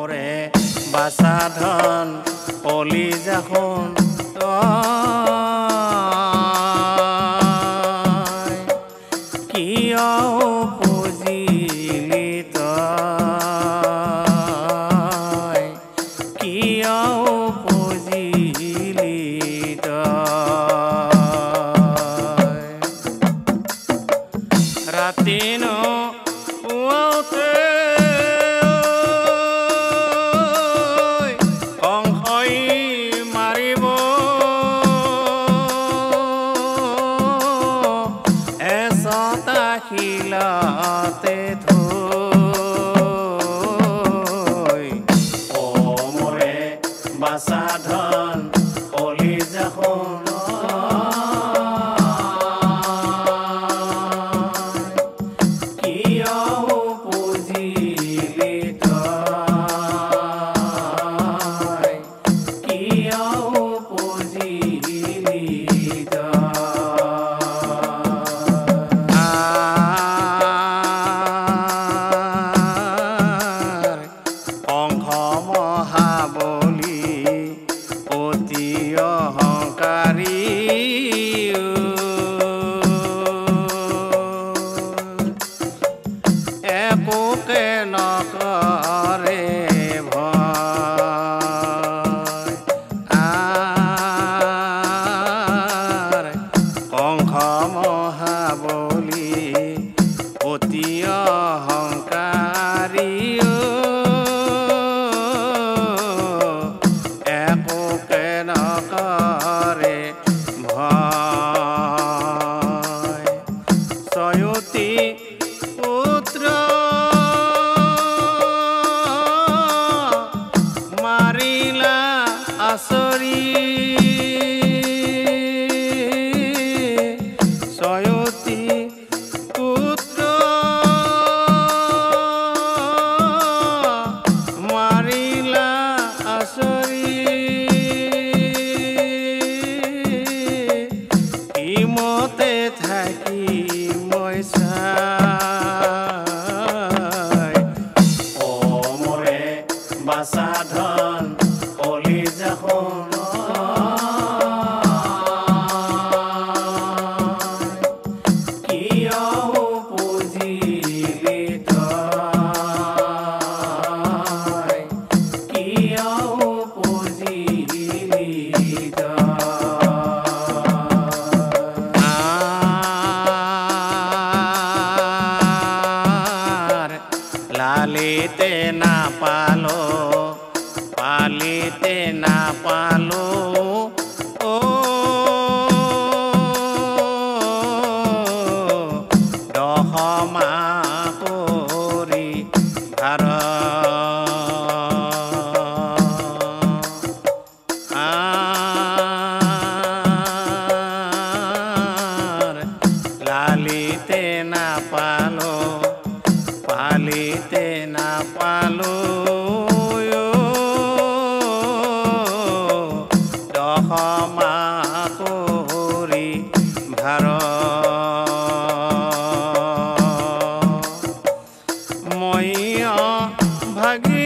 মোৰে বাসাধন কলি যখন কিয় পুজিলি তই কিয় পুজিলি তই ৰাতি ন পুৱাতে শিলাতে থৈ ও মোৰে বাসাধন কলি যখন কিয় পুজিলি তই কিয় পুজিলি একোকে নকৰে ভয় কংস মহাবলী অতি অহংকাৰী একোকে নকৰে ভয় সয়তী পুত্ৰ মাৰিলা আচৰি সয়তী পুত্ৰ মাৰিলা আচৰি ইমতে থাকি মই বাসাধন কলি যখন কিয় পুজিলি তই কিয় পুজিলি লালিতে নাপালো পালিতে নাপালো ও দহমা কৰি ভাৰ লালিতে নাপালো পালিতে নাপালো দহমা কৰি ভাৰ মই ভাগি